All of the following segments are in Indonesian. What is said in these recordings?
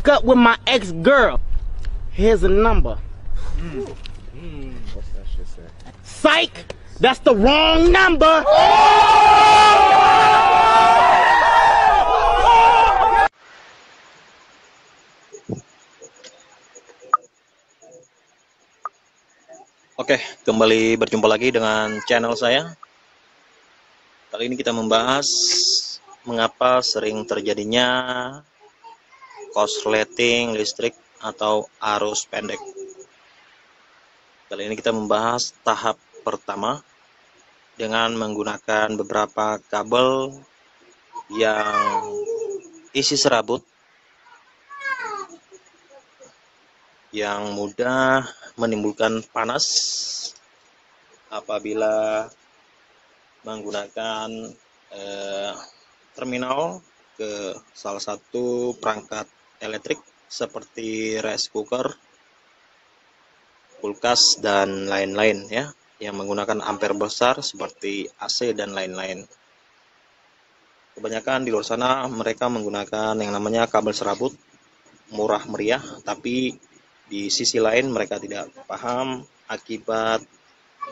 Broke up with my ex-girl. Here's a number. What's that shit say? Psych! That's the wrong number! Oke, kembali berjumpa lagi dengan channel saya. Kali ini kita membahas mengapa sering terjadinya korsleting listrik atau arus pendek. Kali ini kita membahas tahap pertama dengan menggunakan beberapa kabel yang isi serabut yang mudah menimbulkan panas apabila menggunakan terminal ke salah satu perangkat elektrik seperti rice cooker, kulkas dan lain-lain ya, yang menggunakan ampere besar seperti AC dan lain-lain. Kebanyakan di luar sana mereka menggunakan yang namanya kabel serabut murah meriah, tapi di sisi lain mereka tidak paham akibat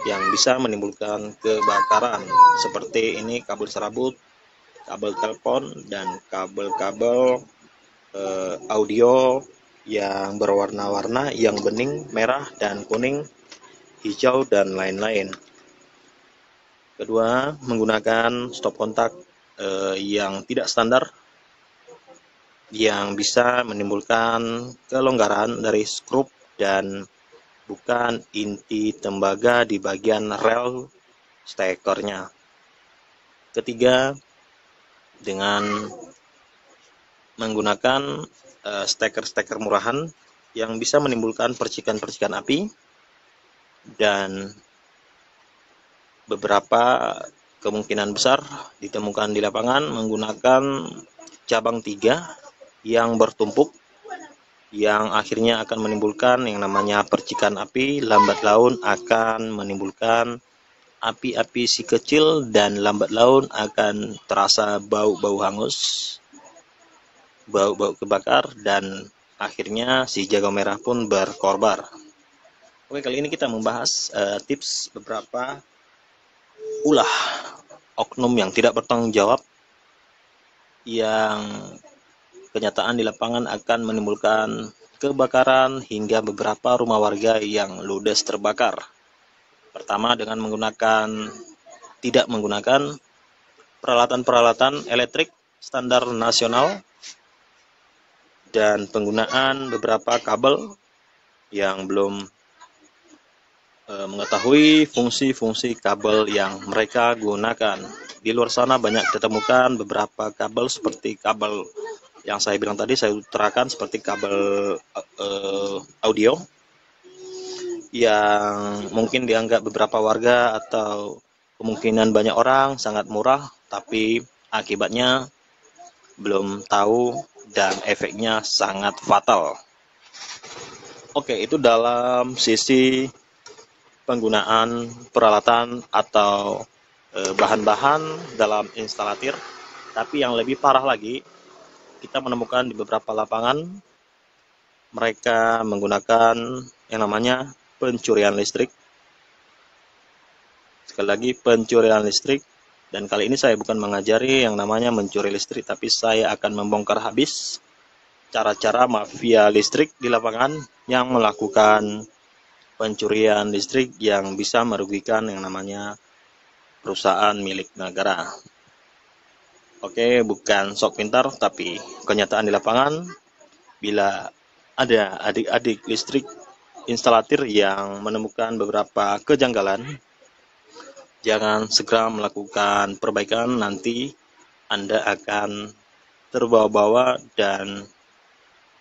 yang bisa menimbulkan kebakaran seperti ini, kabel serabut, kabel telepon, dan kabel-kabel audio yang berwarna-warna, yang bening, merah, dan kuning, hijau, dan lain-lain. Kedua, menggunakan stop kontak yang tidak standar, yang bisa menimbulkan kelonggaran dari skrup dan bukan inti tembaga di bagian rel stekernya. Ketiga, dengan menggunakan steker-steker murahan yang bisa menimbulkan percikan-percikan api, dan beberapa kemungkinan besar ditemukan di lapangan menggunakan cabang 3 yang bertumpuk, yang akhirnya akan menimbulkan yang namanya percikan api. Lambat laun akan menimbulkan api-api si kecil, dan lambat laun akan terasa bau-bau hangus, bau-bau kebakar, dan akhirnya si jago merah pun berkorban. Oke, kali ini kita membahas tips beberapa ulah oknum yang tidak bertanggung jawab, yang kenyataan di lapangan akan menimbulkan kebakaran hingga beberapa rumah warga yang ludes terbakar. Pertama, dengan tidak menggunakan peralatan-peralatan elektrik standar nasional, dan penggunaan beberapa kabel yang belum mengetahui fungsi-fungsi kabel yang mereka gunakan. Di luar sana banyak ditemukan beberapa kabel seperti kabel yang saya bilang tadi, saya utarakan, seperti kabel audio yang mungkin dianggap beberapa warga atau kemungkinan banyak orang sangat murah, tapi akibatnya belum tahu dan efeknya sangat fatal. Oke, itu dalam sisi penggunaan peralatan atau bahan-bahan dalam instalatir. Tapi yang lebih parah lagi, kita menemukan di beberapa lapangan mereka menggunakan yang namanya pencurian listrik. Sekali lagi, pencurian listrik. Dan kali ini saya bukan mengajari yang namanya mencuri listrik, tapi saya akan membongkar habis cara-cara mafia listrik di lapangan yang melakukan pencurian listrik yang bisa merugikan yang namanya perusahaan milik negara. Oke, bukan sok pintar, tapi kenyataan di lapangan, bila ada adik-adik listrik instalatir yang menemukan beberapa kejanggalan, jangan segera melakukan perbaikan, nanti Anda akan terbawa-bawa dan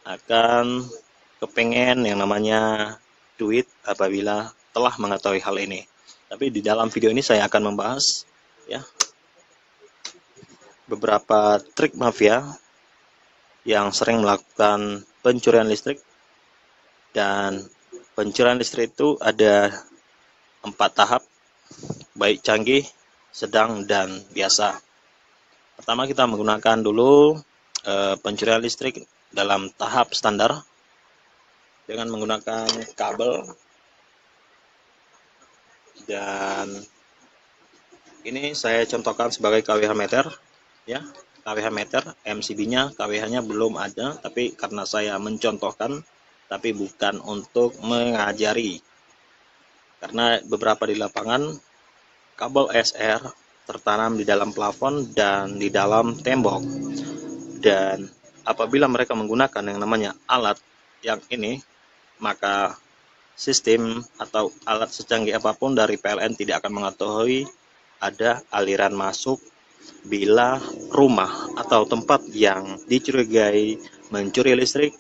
akan kepengen yang namanya duit apabila telah mengetahui hal ini. Tapi di dalam video ini saya akan membahas ya beberapa trik mafia yang sering melakukan pencurian listrik, dan Pencurian listrik itu ada 4 tahap, baik canggih, sedang, dan biasa. Pertama kita menggunakan dulu pencurian listrik dalam tahap standar dengan menggunakan kabel, dan ini saya contohkan sebagai kWh meter ya, kWh meter. MCB-nya kWh-nya belum ada, tapi karena saya mencontohkan, tapi bukan untuk mengajari, karena beberapa di lapangan kabel SR tertanam di dalam plafon dan di dalam tembok, dan apabila mereka menggunakan yang namanya alat yang ini, maka sistem atau alat secanggih apapun dari PLN tidak akan mengetahui ada aliran masuk bila rumah atau tempat yang dicurigai mencuri listrik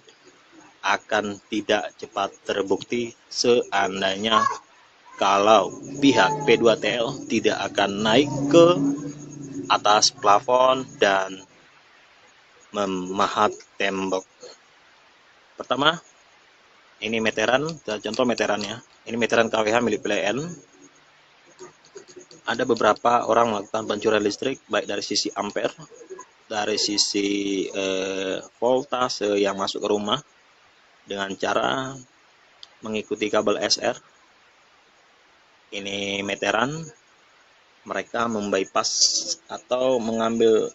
akan tidak cepat terbukti seandainya kalau pihak P2TL tidak akan naik ke atas plafon dan memahat tembok. Pertama, ini meteran, contoh meterannya. Ini meteran kWh milik PLN. Ada beberapa orang melakukan pencurian listrik, baik dari sisi ampere, dari sisi voltase yang masuk ke rumah, dengan cara mengikuti kabel SR. Ini meteran, mereka membypass atau mengambil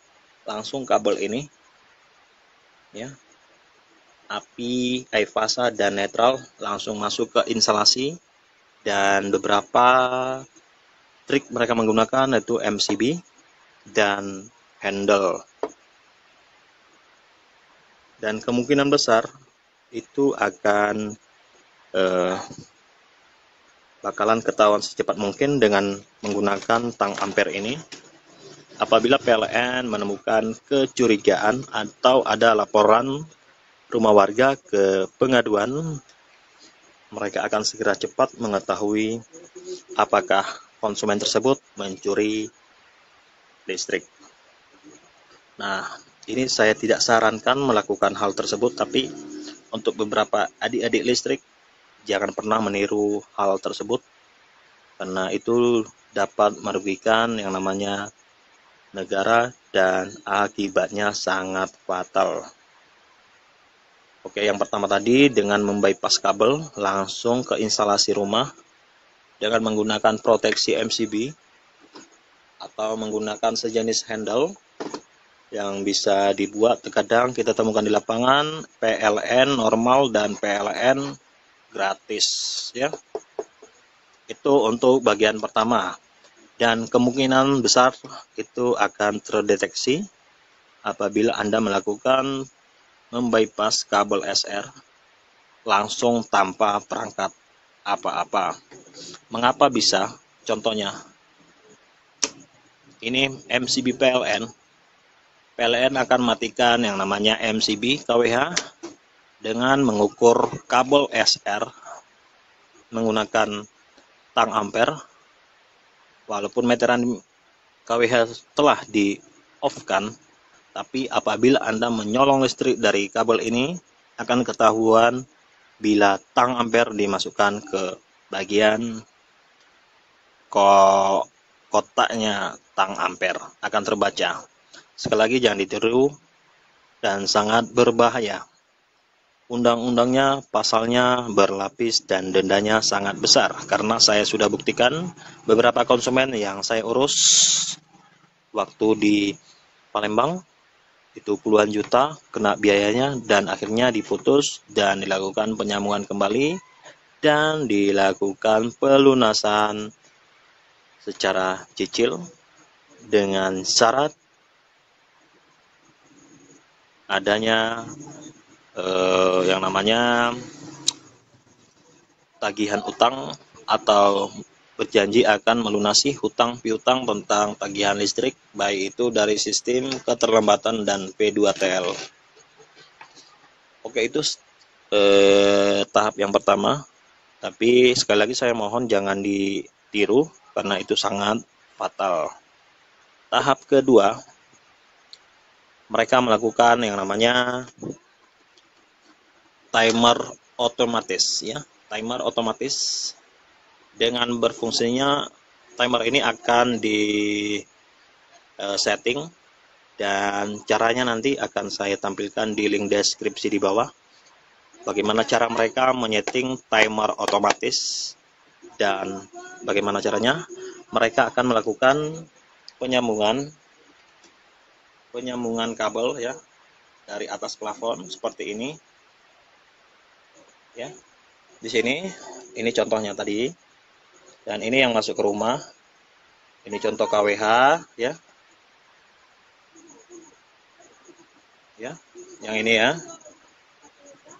langsung kabel ini, ya. Api, fasa, dan netral langsung masuk ke instalasi, dan beberapa trik mereka menggunakan yaitu MCB dan handle, dan kemungkinan besar itu akan bakalan ketahuan secepat mungkin dengan menggunakan tang ampere ini. Apabila PLN menemukan kecurigaan atau ada laporan rumah warga ke pengaduan, mereka akan segera cepat mengetahui apakah konsumen tersebut mencuri listrik. Nah, ini saya tidak sarankan melakukan hal tersebut, tapi untuk beberapa adik-adik listrik, jangan pernah meniru hal tersebut, karena itu dapat merugikan yang namanya negara dan akibatnya sangat fatal. Oke, yang pertama tadi dengan membypass kabel langsung ke instalasi rumah dengan menggunakan proteksi MCB atau menggunakan sejenis handle yang bisa dibuat, terkadang kita temukan di lapangan PLN normal dan PLN gratis, ya. Itu untuk bagian pertama, dan kemungkinan besar itu akan terdeteksi apabila Anda melakukan membypass kabel SR langsung tanpa perangkat apa-apa. Mengapa bisa? Contohnya, ini MCB PLN. PLN akan matikan yang namanya MCB kWh dengan mengukur kabel SR menggunakan tang ampere. Walaupun meteran kWh telah di off-kan, tapi apabila Anda menyolong listrik dari kabel ini, akan ketahuan bila tang ampere dimasukkan ke bagian kotaknya tang ampere, akan terbaca. Sekali lagi, jangan ditiru dan sangat berbahaya. Undang-undangnya, pasalnya berlapis dan dendanya sangat besar, karena saya sudah buktikan beberapa konsumen yang saya urus waktu di Palembang itu puluhan juta kena biayanya, dan akhirnya diputus dan dilakukan penyambungan kembali dan dilakukan pelunasan secara cicil dengan syarat adanya yang namanya tagihan utang atau berjanji akan melunasi hutang piutang tentang tagihan listrik, baik itu dari sistem keterlambatan dan P2TL. Oke, itu tahap yang pertama, tapi sekali lagi saya mohon jangan ditiru karena itu sangat fatal. Tahap kedua, mereka melakukan yang namanya timer otomatis, ya. timer otomatis. Dengan berfungsinya timer ini akan di setting, dan caranya nanti akan saya tampilkan di link deskripsi di bawah. Bagaimana cara mereka menyeting timer otomatis dan bagaimana caranya mereka akan melakukan penyambungan kabel ya dari atas plafon seperti ini ya. Di sini ini contohnya tadi, dan ini yang masuk ke rumah. Ini contoh KWH ya. Ya, yang ini ya.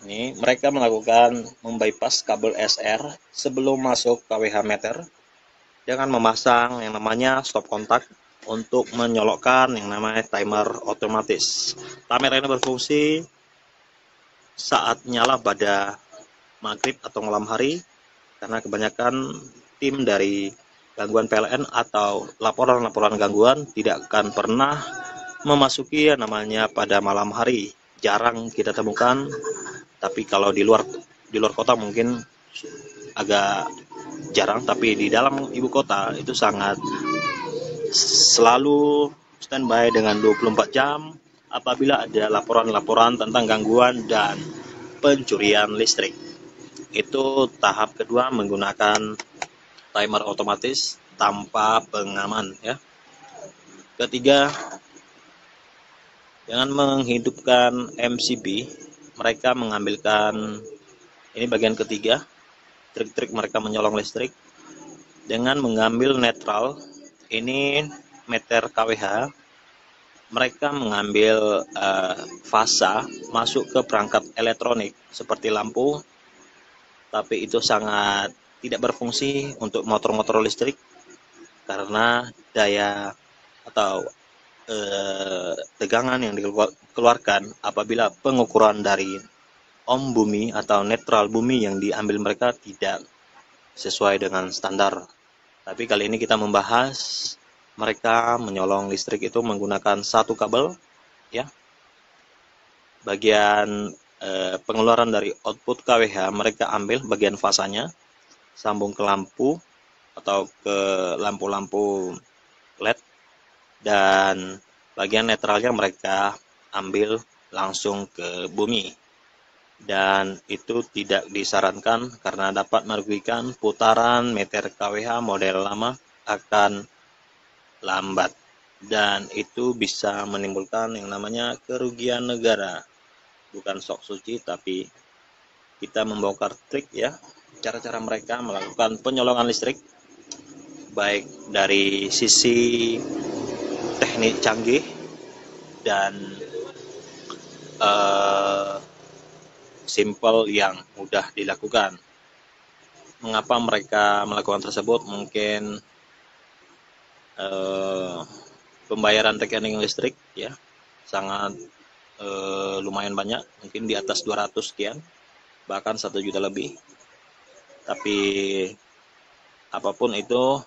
Ini mereka melakukan membypass kabel SR sebelum masuk KWH meter dengan memasang yang namanya stop kontak untuk menyolokkan yang namanya timer otomatis. Timer ini berfungsi saat nyala pada maghrib atau malam hari, karena kebanyakan tim dari gangguan PLN atau laporan-laporan gangguan tidak akan pernah memasuki yang namanya pada malam hari. Jarang kita temukan, tapi kalau di luar kota mungkin agak jarang, tapi di dalam ibu kota itu sangat selalu standby dengan 24 jam apabila ada laporan-laporan tentang gangguan dan pencurian listrik. Itu tahap kedua, menggunakan timer otomatis tanpa pengaman ya. Ketiga, dengan menghidupkan MCB, mereka mengambilkan, ini bagian ketiga, trik-trik mereka menyolong listrik dengan mengambil netral. Ini meter KWH, mereka mengambil fasa masuk ke perangkat elektronik seperti lampu, tapi itu sangat tidak berfungsi untuk motor-motor listrik karena daya atau tegangan yang dikeluarkan apabila pengukuran dari ohm bumi atau netral bumi yang diambil mereka tidak sesuai dengan standar. Tapi kali ini kita membahas mereka menyolong listrik itu menggunakan satu kabel ya. Bagian pengeluaran dari output KWH mereka ambil bagian fasanya, sambung ke lampu atau ke lampu-lampu LED, dan bagian netralnya mereka ambil langsung ke bumi. Dan itu tidak disarankan karena dapat merugikan putaran meter KWH model lama akan lambat, dan itu bisa menimbulkan yang namanya kerugian negara. Bukan sok suci, tapi kita membongkar trik ya, cara-cara mereka melakukan penyolongan listrik baik dari sisi teknik canggih dan simple yang mudah dilakukan. Mengapa mereka melakukan tersebut? Mungkin pembayaran rekening listrik ya sangat lumayan banyak, mungkin di atas 200 sekian, bahkan 1 juta lebih. Tapi apapun itu,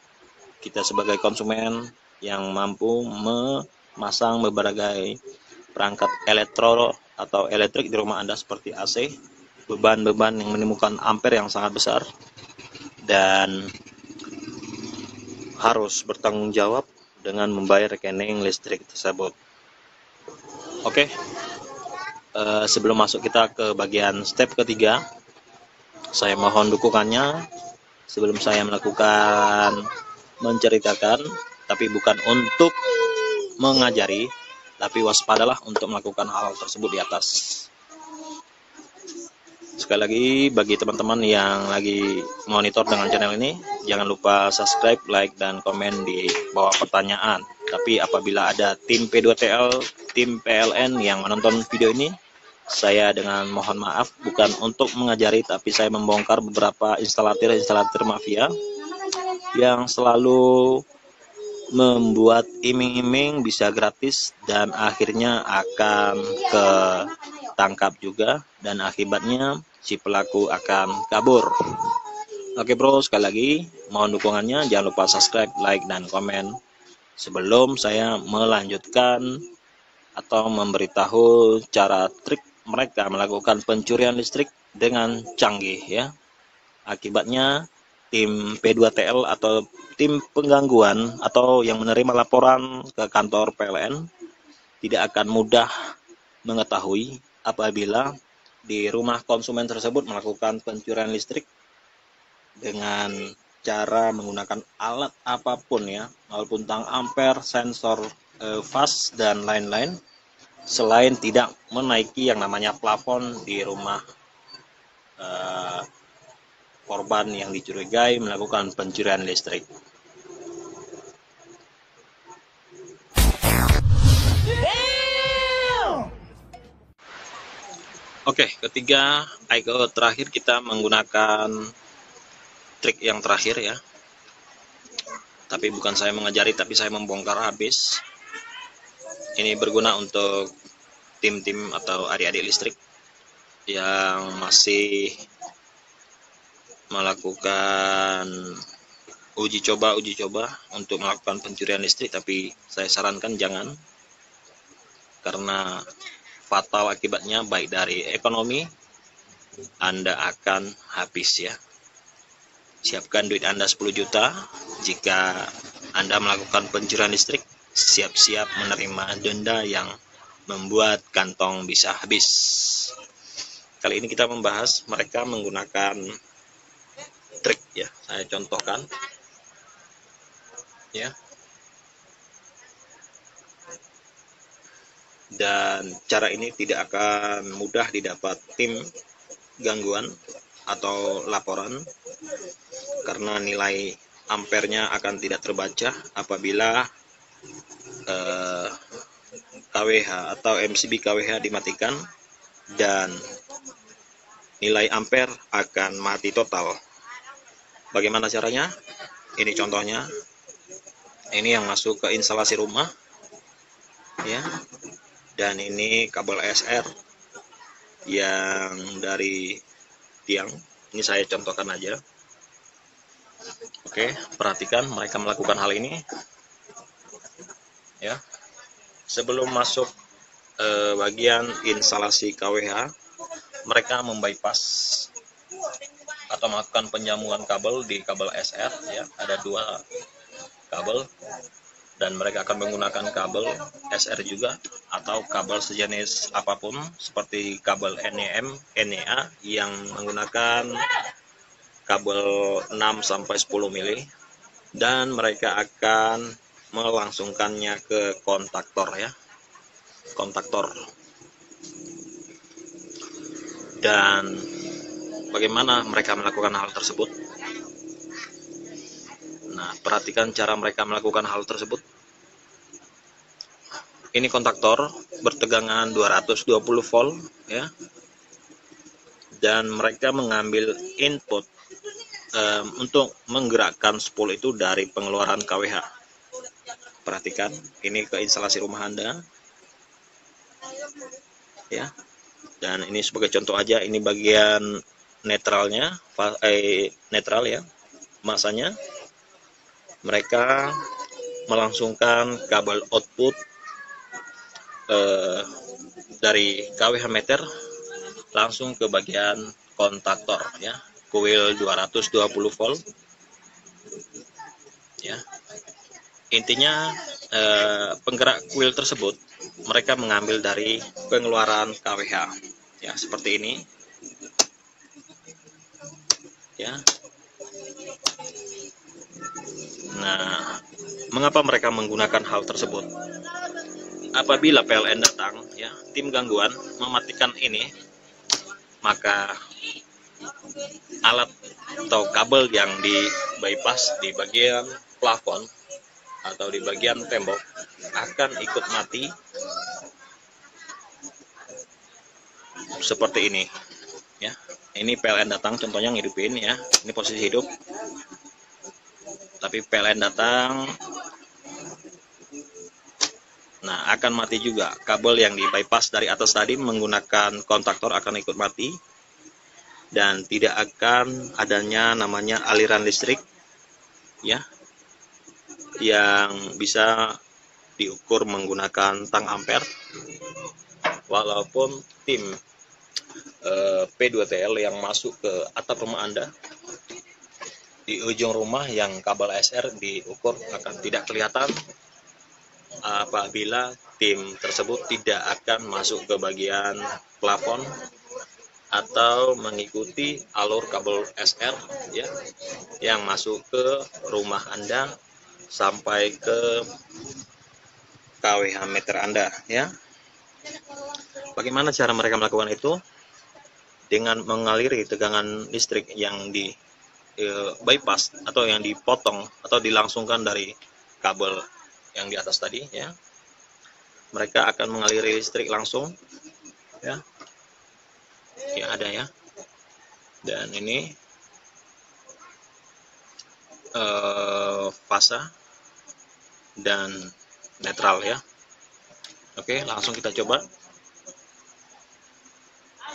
kita sebagai konsumen yang mampu memasang berbagai perangkat atau elektrik di rumah Anda seperti AC, beban-beban yang menimbulkan ampere yang sangat besar, dan harus bertanggung jawab dengan membayar rekening listrik tersebut. Oke, sebelum masuk kita ke bagian step ketiga, saya mohon dukungannya sebelum saya melakukan menceritakan, tapi bukan untuk mengajari, tapi waspadalah untuk melakukan hal tersebut di atas. Sekali lagi, bagi teman-teman yang lagi monitor dengan channel ini, jangan lupa subscribe, like, dan komen di bawah pertanyaan. Tapi apabila ada tim P2TL, tim PLN yang menonton video ini, saya dengan mohon maaf, bukan untuk mengajari, tapi saya membongkar beberapa instalator mafia yang selalu membuat iming-iming bisa gratis dan akhirnya akan ketangkap juga, dan akibatnya si pelaku akan kabur. Oke bro, sekali lagi mohon dukungannya, jangan lupa subscribe, like, dan komen sebelum saya melanjutkan atau memberitahu cara trik mereka melakukan pencurian listrik dengan canggih ya. Akibatnya tim P2TL atau tim penggangguan atau yang menerima laporan ke kantor PLN tidak akan mudah mengetahui apabila di rumah konsumen tersebut melakukan pencurian listrik dengan cara menggunakan alat apapun ya, walaupun tang ampere, sensor fast dan lain-lain, selain tidak menaiki yang namanya plafon di rumah korban yang dicurigai melakukan pencurian listrik. Oke, ketiga, terakhir kita menggunakan trik yang terakhir ya. Tapi bukan saya mengajari, tapi saya membongkar habis. Ini berguna untuk tim-tim atau adik-adik listrik yang masih melakukan uji coba untuk melakukan pencurian listrik, tapi saya sarankan jangan, karena fatal akibatnya, baik dari ekonomi Anda akan habis ya. Siapkan duit Anda 10 juta jika Anda melakukan pencurian listrik, siap-siap menerima denda yang membuat kantong bisa habis. Kali ini kita membahas mereka menggunakan trik ya, saya contohkan ya. Dan cara ini tidak akan mudah didapat tim gangguan atau laporan, karena nilai ampernya akan tidak terbaca apabila KWH atau MCB KWH dimatikan, dan nilai ampere akan mati total. Bagaimana caranya? Ini contohnya. Ini yang masuk ke instalasi rumah ya. Dan ini kabel SR yang dari tiang. Ini saya contohkan aja. Oke, perhatikan mereka melakukan hal ini ya. Sebelum masuk bagian instalasi KWH, mereka membypass atau melakukan penjamuan kabel di kabel SR ya. Ada 2 kabel, dan mereka akan menggunakan kabel SR juga atau kabel sejenis apapun seperti kabel NEM, NEA yang menggunakan kabel 6 sampai 10 mili, dan mereka akan melangsungkannya ke kontaktor ya. Kontaktor. Dan bagaimana mereka melakukan hal tersebut? Nah, perhatikan cara mereka melakukan hal tersebut. Ini kontaktor bertegangan 220 volt ya. Dan mereka mengambil input untuk menggerakkan spool itu dari pengeluaran KWH. Perhatikan, ini ke instalasi rumah Anda ya. Dan ini sebagai contoh aja, ini bagian netralnya, netral ya, masanya. Mereka melangsungkan kabel output dari KWH meter langsung ke bagian kontaktor ya, coil 220 volt ya. Intinya penggerak coil tersebut mereka mengambil dari pengeluaran KWH ya, seperti ini ya. Nah, mengapa mereka menggunakan hal tersebut? Apabila PLN datang ya, tim gangguan mematikan ini, maka alat atau kabel yang di bypass di bagian plafon atau di bagian tembok akan ikut mati seperti ini ya. Ini PLN datang, contohnya ngidupin ya, ini posisi hidup, tapi PLN datang, nah akan mati juga. Kabel yang di bypass dari atas tadi menggunakan kontaktor akan ikut mati, dan tidak akan adanya namanya aliran listrik ya, yang bisa diukur menggunakan tang ampere. Walaupun tim P2TL yang masuk ke atap rumah Anda di ujung rumah yang kabel SR diukur akan tidak kelihatan apabila tim tersebut tidak akan masuk ke bagian plafon atau mengikuti alur kabel SR ya yang masuk ke rumah Anda sampai ke KWH meter Anda ya. Bagaimana cara mereka melakukan itu? Dengan mengaliri tegangan listrik yang di bypass atau yang dipotong atau dilangsungkan dari kabel yang di atas tadi ya. Mereka akan mengaliri listrik langsung ya. Ya ada ya. Dan ini fase dan netral ya. Oke, langsung kita coba.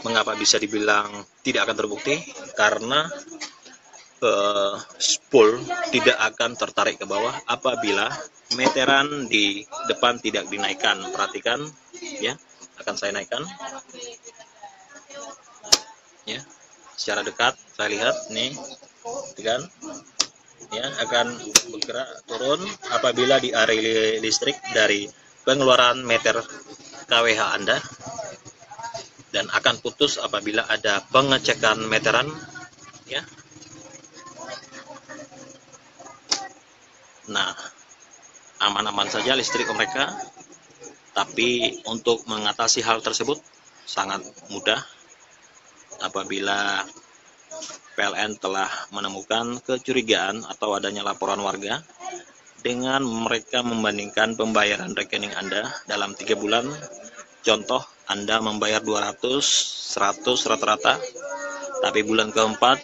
Mengapa bisa dibilang tidak akan terbukti? Karena spool tidak akan tertarik ke bawah apabila meteran di depan tidak dinaikkan. Perhatikan ya, akan saya naikkan ya, secara dekat saya lihat nih kan ya, akan bergerak turun apabila dialiri listrik dari pengeluaran meter KWH Anda, dan akan putus apabila ada pengecekan meteran ya. Nah, aman-aman saja listrik mereka, tapi untuk mengatasi hal tersebut sangat mudah apabila PLN telah menemukan kecurigaan atau adanya laporan warga dengan mereka membandingkan pembayaran rekening Anda dalam 3 bulan. Contoh, Anda membayar 200, 100 rata-rata, tapi bulan keempat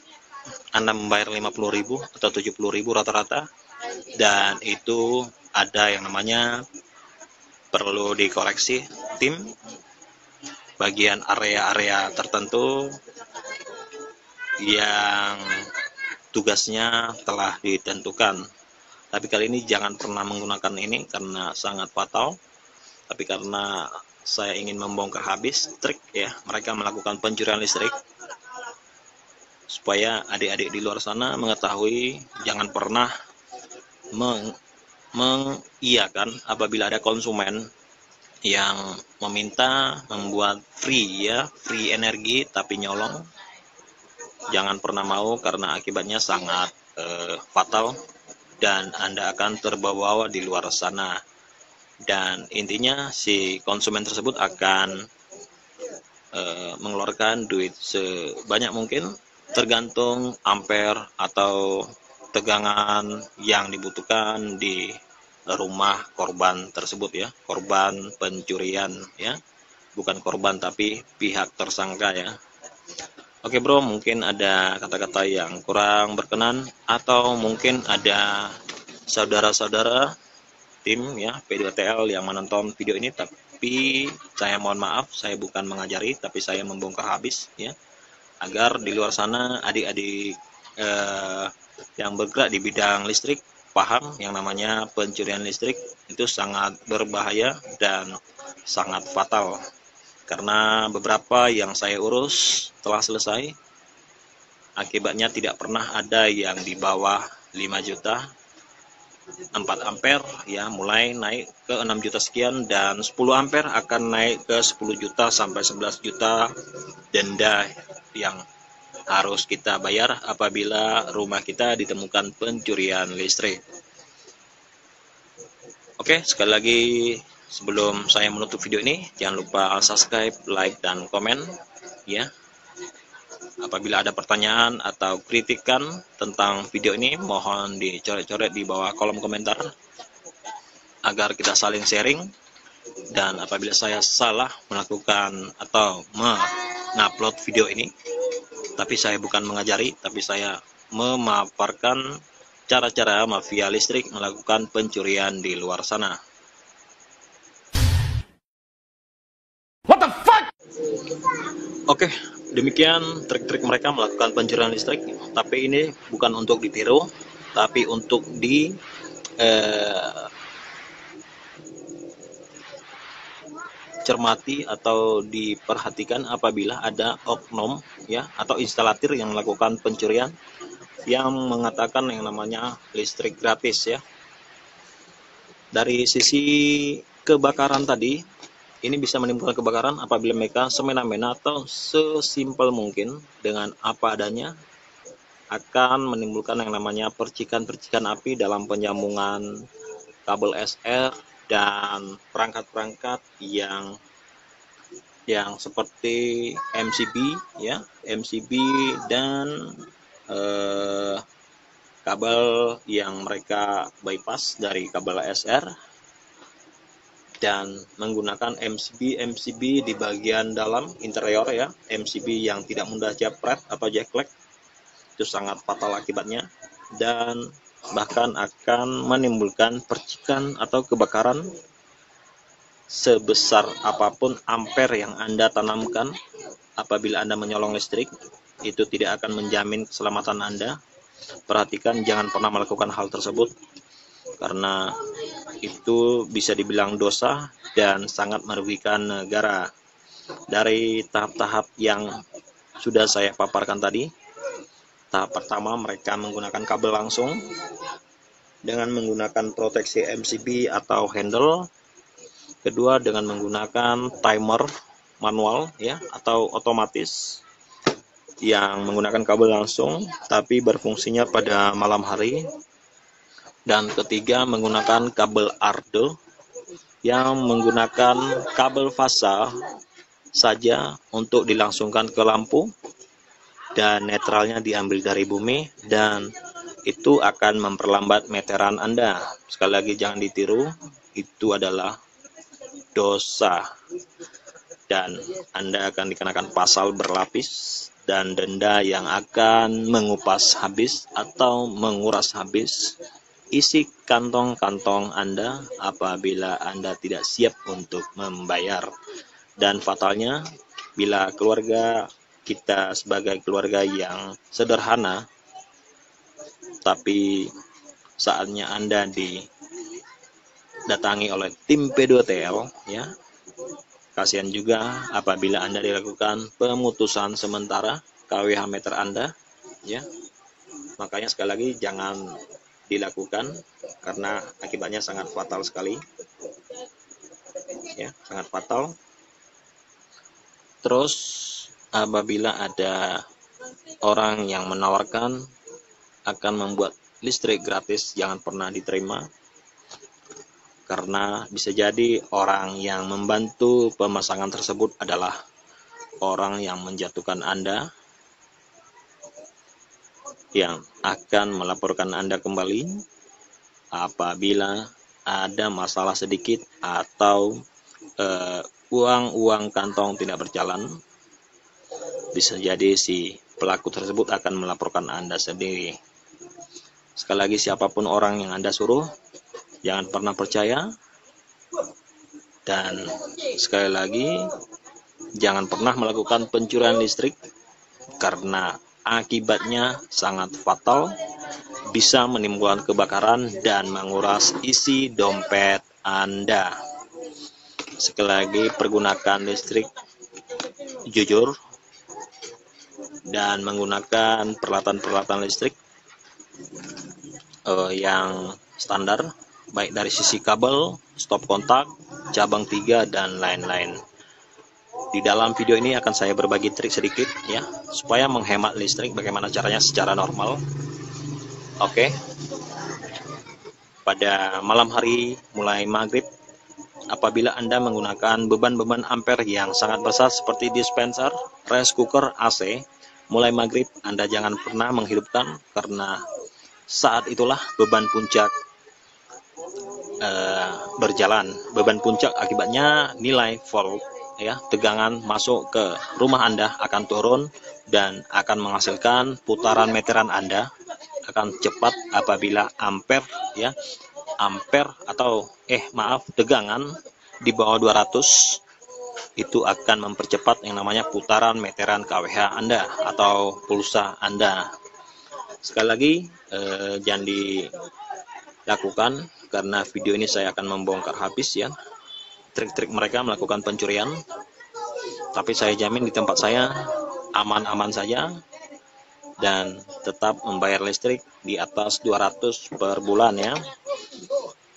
Anda membayar 50.000 atau 70.000 rata-rata, dan itu ada yang namanya perlu dikoreksi tim bagian area-area tertentu yang tugasnya telah ditentukan. Tapi kali ini jangan pernah menggunakan ini karena sangat fatal. Tapi karena saya ingin membongkar habis trik ya mereka melakukan pencurian listrik, supaya adik-adik di luar sana mengetahui jangan pernah mengiyakan apabila ada konsumen yang meminta membuat free energi tapi nyolong. Jangan pernah mau, karena akibatnya sangat fatal dan Anda akan terbawa-bawa di luar sana. Dan intinya si konsumen tersebut akan mengeluarkan duit sebanyak mungkin tergantung ampere atau tegangan yang dibutuhkan di rumah korban tersebut ya, korban pencurian ya, bukan korban tapi pihak tersangka ya. Oke bro, mungkin ada kata-kata yang kurang berkenan atau mungkin ada saudara-saudara tim ya P2TL yang menonton video ini, tapi saya mohon maaf, saya bukan mengajari tapi saya membongkar habis ya, agar di luar sana adik-adik yang bergerak di bidang listrik paham yang namanya pencurian listrik itu sangat berbahaya dan sangat fatal. Karena beberapa yang saya urus telah selesai, akibatnya tidak pernah ada yang di bawah 5 juta, 4 ampere ya mulai naik ke 6 juta sekian, dan 10 ampere akan naik ke 10 juta sampai 11 juta denda yang harus kita bayar apabila rumah kita ditemukan pencurian listrik. Oke, sekali lagi sebelum saya menutup video ini, jangan lupa subscribe, like, dan komen ya. Apabila ada pertanyaan atau kritikan tentang video ini, mohon dicoret-coret di bawah kolom komentar agar kita saling sharing. Dan apabila saya salah melakukan atau mengupload video ini, tapi saya bukan mengajari, tapi saya memaparkan cara-cara mafia listrik melakukan pencurian di luar sana. What the fuck? Oke, demikian trik-trik mereka melakukan pencurian listrik. Tapi ini bukan untuk ditiru, tapi untuk cermati atau diperhatikan apabila ada oknum ya atau instalatir yang melakukan pencurian. yang mengatakan yang namanya listrik gratis ya. Dari sisi kebakaran tadi, ini bisa menimbulkan kebakaran apabila mereka semena-mena atau sesimpel mungkin dengan apa adanya akan menimbulkan yang namanya percikan-percikan api dalam penyambungan kabel SR dan perangkat-perangkat yang seperti MCB ya, MCB dan kabel yang mereka bypass dari kabel SR dan menggunakan MCB di bagian dalam interior ya, MCB yang tidak mudah japret atau jeklek, itu sangat fatal akibatnya dan bahkan akan menimbulkan percikan atau kebakaran sebesar apapun ampere yang Anda tanamkan. Apabila Anda menyolong listrik, itu tidak akan menjamin keselamatan Anda. Perhatikan, jangan pernah melakukan hal tersebut karena itu bisa dibilang dosa dan sangat merugikan negara. Dari tahap-tahap yang sudah saya paparkan tadi, tahap pertama mereka menggunakan kabel langsung dengan menggunakan proteksi MCB atau handle. Kedua dengan menggunakan timer manual ya atau otomatis yang menggunakan kabel langsung tapi berfungsinya pada malam hari. Dan ketiga menggunakan kabel ardo yang menggunakan kabel fasa saja untuk dilangsungkan ke lampu dan netralnya diambil dari bumi dan itu akan memperlambat meteran Anda. Sekali lagi jangan ditiru, itu adalah dosa dan Anda akan dikenakan pasal berlapis dan denda yang akan mengupas habis atau menguras habis isi kantong-kantong Anda apabila Anda tidak siap untuk membayar. Dan fatalnya bila keluarga kita sebagai keluarga yang sederhana tapi saatnya Anda didatangi oleh tim P2TL ya, kasihan juga apabila Anda dilakukan pemutusan sementara KWH meter Anda ya. Makanya sekali lagi jangan dilakukan karena akibatnya sangat fatal sekali ya, sangat fatal. Terus apabila ada orang yang menawarkan akan membuat listrik gratis, jangan pernah diterima karena bisa jadi orang yang membantu pemasangan tersebut adalah orang yang menjatuhkan Anda, yang akan melaporkan Anda kembali apabila ada masalah sedikit atau uang kantong tidak berjalan. Bisa jadi si pelaku tersebut akan melaporkan Anda sendiri. Sekali lagi, siapapun orang yang Anda suruh, jangan pernah percaya. Dan sekali lagi, jangan pernah melakukan pencurian listrik karena akibatnya sangat fatal, bisa menimbulkan kebakaran dan menguras isi dompet Anda. Sekali lagi, pergunakan listrik jujur dan menggunakan peralatan-peralatan listrik yang standar, baik dari sisi kabel, stop kontak, cabang 3 dan lain-lain. Di dalam video ini akan saya berbagi trik sedikit ya, supaya menghemat listrik. Bagaimana caranya secara normal. Oke. Pada malam hari mulai maghrib, apabila Anda menggunakan beban-beban ampere yang sangat besar seperti dispenser, rice cooker, AC, mulai maghrib Anda jangan pernah menghidupkan karena saat itulah beban puncak berjalan. Beban puncak akibatnya nilai volt ya, tegangan masuk ke rumah Anda akan turun dan akan menghasilkan putaran meteran Anda akan cepat apabila ampere ya, ampere atau tegangan di bawah 200 itu akan mempercepat yang namanya putaran meteran KWH Anda atau pulsa Anda. Sekali lagi jangan dilakukan karena video ini saya akan membongkar habis ya trik-trik mereka melakukan pencurian, tapi saya jamin di tempat saya aman-aman saja dan tetap membayar listrik di atas 200 per bulan ya.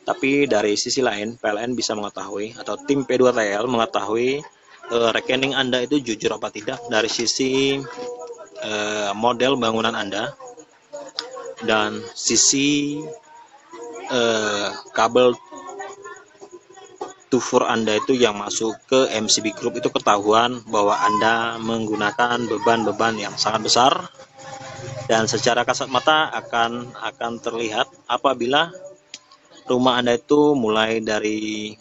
Tapi dari sisi lain PLN bisa mengetahui atau tim P2TL mengetahui rekening Anda itu jujur apa tidak dari sisi model bangunan Anda dan sisi kabel tufur Anda itu yang masuk ke MCB Group itu ketahuan bahwa Anda menggunakan beban-beban yang sangat besar, dan secara kasat mata akan terlihat apabila rumah Anda itu mulai dari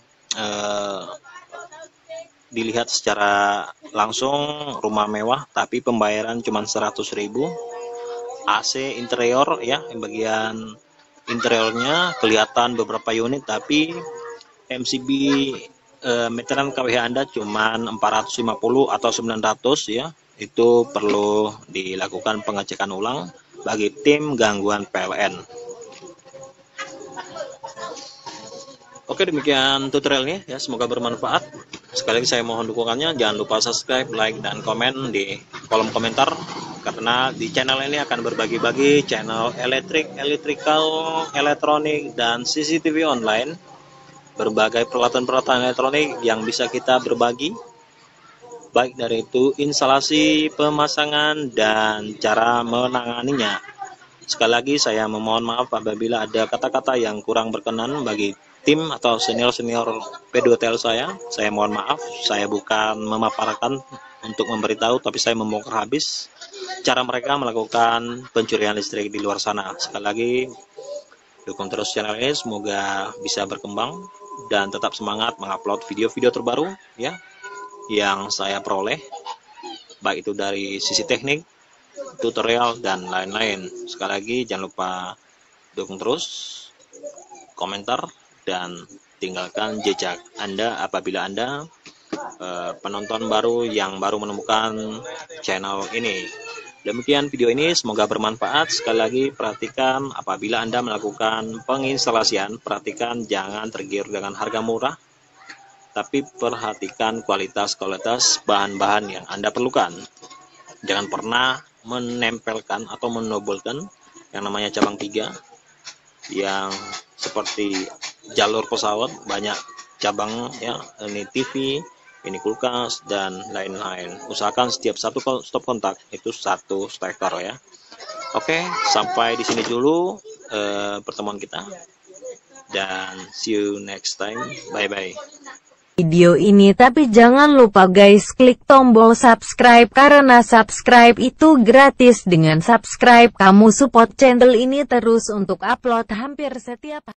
dilihat secara langsung rumah mewah tapi pembayaran cuma 100.000, AC interior ya, bagian interiornya kelihatan beberapa unit tapi MCB meteran KWH Anda cuma 450 atau 900 ya. Itu perlu dilakukan pengecekan ulang bagi tim gangguan PLN. Oke, demikian tutorialnya ya, semoga bermanfaat. Sekali lagi saya mohon dukungannya, jangan lupa subscribe, like, dan komen di kolom komentar, karena di channel ini akan berbagi-bagi channel electrical, elektronik, dan CCTV online, berbagai peralatan-peralatan elektronik yang bisa kita berbagi, baik dari itu instalasi, pemasangan, dan cara menanganinya. Sekali lagi saya memohon maaf apabila ada kata-kata yang kurang berkenan bagi tim atau senior-senior P2TL saya mohon maaf. Saya bukan memaparkan untuk memberitahu, tapi saya membongkar habis cara mereka melakukan pencurian listrik di luar sana. Sekali lagi, dukung terus channel ini, semoga bisa berkembang dan tetap semangat mengupload video-video terbaru ya yang saya peroleh, baik itu dari sisi teknik, tutorial, dan lain-lain. Sekali lagi jangan lupa dukung terus, komentar, dan tinggalkan jejak Anda apabila Anda penonton baru yang baru menemukan channel ini. Demikian video ini, semoga bermanfaat. Sekali lagi perhatikan apabila Anda melakukan penginstalasian, perhatikan jangan tergiur dengan harga murah, tapi perhatikan kualitas bahan-bahan yang Anda perlukan. Jangan pernah menempelkan atau menobolkan yang namanya cabang 3 yang seperti jalur pesawat, banyak cabang ya, ini TV, ini kulkas, dan lain-lain. Usahakan setiap satu stop kontak itu satu steker ya. Oke, sampai di sini dulu pertemuan kita, dan see you next time. Bye bye. Video ini, tapi jangan lupa guys klik tombol subscribe karena subscribe itu gratis. Dengan subscribe kamu support channel ini terus untuk upload hampir setiap hari.